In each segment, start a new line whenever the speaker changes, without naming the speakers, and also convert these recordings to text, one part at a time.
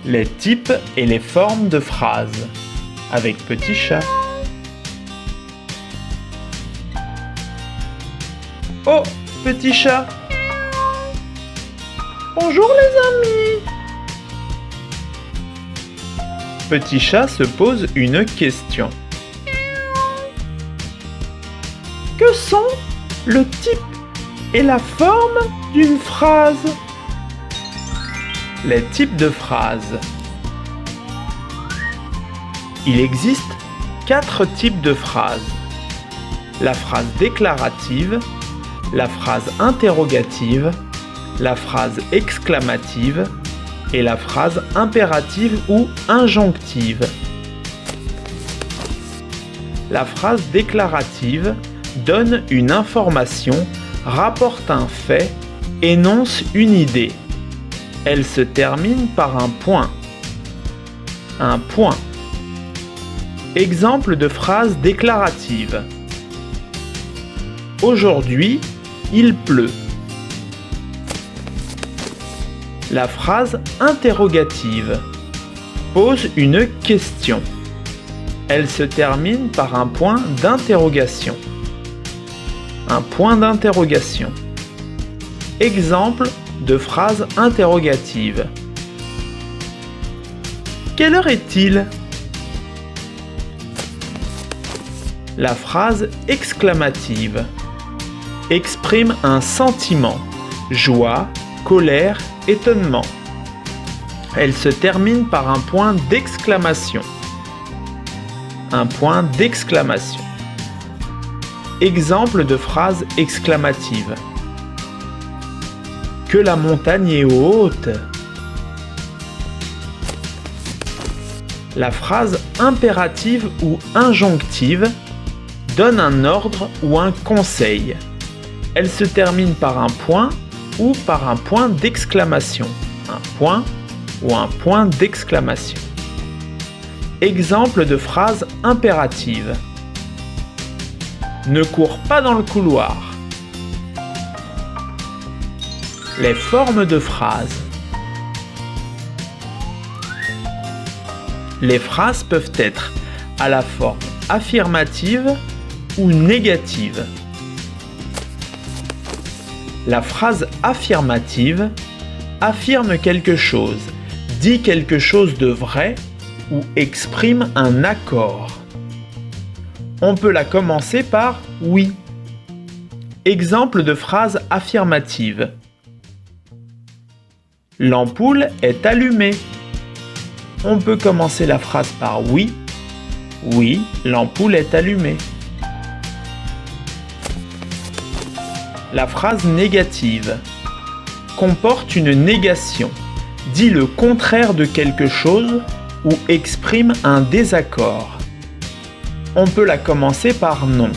Les types et les formes de phrases avec Petit Chat. Oh, Petit Chat! Bonjour les amis! Petit Chat se pose une question. Que sont le type et la forme d'une phrase? Les types de phrases. Il existe 4 types de phrases. La phrase déclarative, la phrase interrogative, la phrase exclamative et la phrase impérative ou injonctive. La phrase déclarative donne une information, rapporte un fait, énonce une idée. Elle se termine par un point. Un point. Exemple de phrase déclarative. Aujourd'hui, il pleut. La phrase interrogative pose une question. Elle se termine par un point d'interrogation. Un point d'interrogation. Exemple de phrase interrogative. Quelle heure est-il? La phrase exclamative exprime un sentiment, joie, colère, étonnement. Elle se termine par un point d'exclamation. Un point d'exclamation. Exemple de phrase exclamative. Que la montagne est haute. La phrase impérative ou injonctive donne un ordre ou un conseil. Elle se termine par un point ou par un point d'exclamation. Un point ou un point d'exclamation. Exemple de phrase impérative. Ne cours pas dans le couloir. Les formes de phrases. Les phrases peuvent être à la forme affirmative ou négative. La phrase affirmative affirme quelque chose, dit quelque chose de vrai ou exprime un accord. On peut la commencer par oui. Exemple de phrase affirmative. L'ampoule est allumée. On peut commencer la phrase par oui. Oui, l'ampoule est allumée. La phrase négative comporte une négation, dit le contraire de quelque chose ou exprime un désaccord. On peut la commencer par non.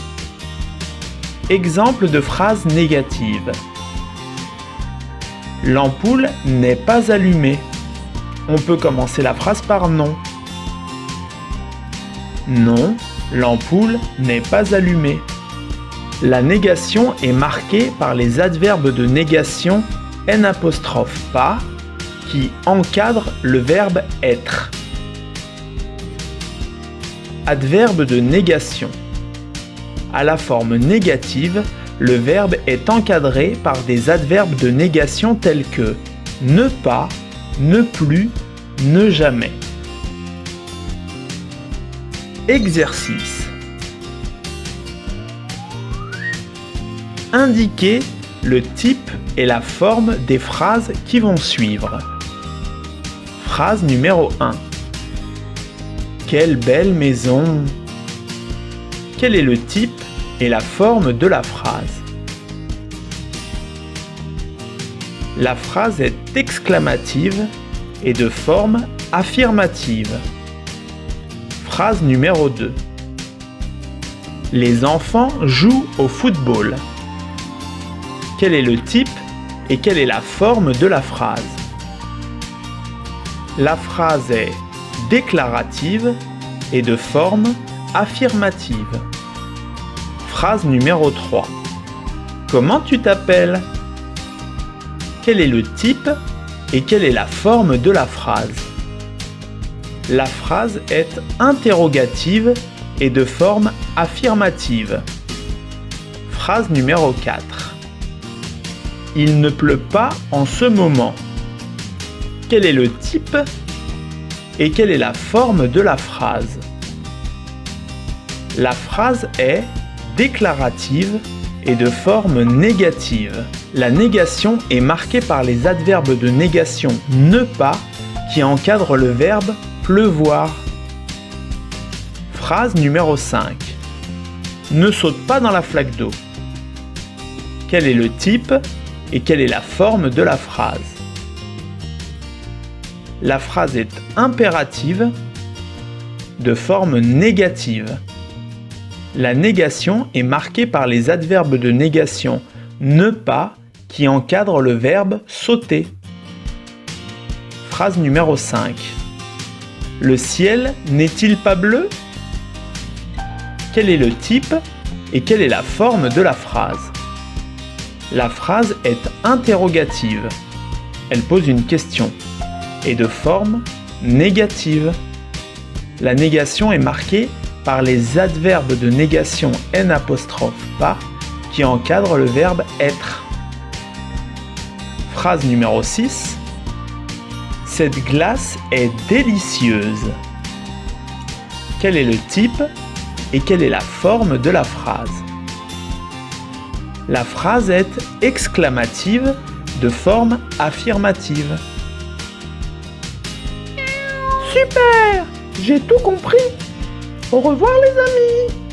Exemple de phrase négative. L'ampoule n'est pas allumée. On peut commencer la phrase par non. Non, l'ampoule n'est pas allumée. La négation est marquée par les adverbes de négation n' pas qui encadrent le verbe être. Adverbe de négation. À la forme négative, le verbe est encadré par des adverbes de négation tels que ne pas, ne plus, ne jamais. Exercice. Indiquez le type et la forme des phrases qui vont suivre. Phrase numéro 1. Quelle belle maison! Quel est le type et la forme de la phrase? La phrase est exclamative et de forme affirmative. Phrase numéro 2. Les enfants jouent au football. Quel est le type et quelle est la forme de la phrase? La phrase est déclarative et de forme affirmative. Phrase numéro 3. Comment tu t'appelles? Quel est le type et quelle est la forme de la phrase? La phrase est interrogative et de forme affirmative. Phrase numéro 4. Il ne pleut pas en ce moment. Quel est le type et quelle est la forme de la phrase? La phrase est déclarative et de forme négative. La négation est marquée par les adverbes de négation ne pas qui encadrent le verbe pleuvoir. Phrase numéro 5. Ne saute pas dans la flaque d'eau. Quel est le type et quelle est la forme de la phrase? La phrase est impérative de forme négative. La négation est marquée par les adverbes de négation ne pas qui encadrent le verbe sauter. Phrase numéro 5. Le ciel n'est-il pas bleu? Quel est le type et quelle est la forme de la phrase? La phrase est interrogative. Elle pose une question et de forme négative. La négation est marquée par les adverbes de négation n' pas qui encadrent le verbe être. Phrase numéro 6. Cette glace est délicieuse. Quel est le type et quelle est la forme de la phrase? La phrase est exclamative de forme affirmative. Super! J'ai tout compris! Au revoir les amis!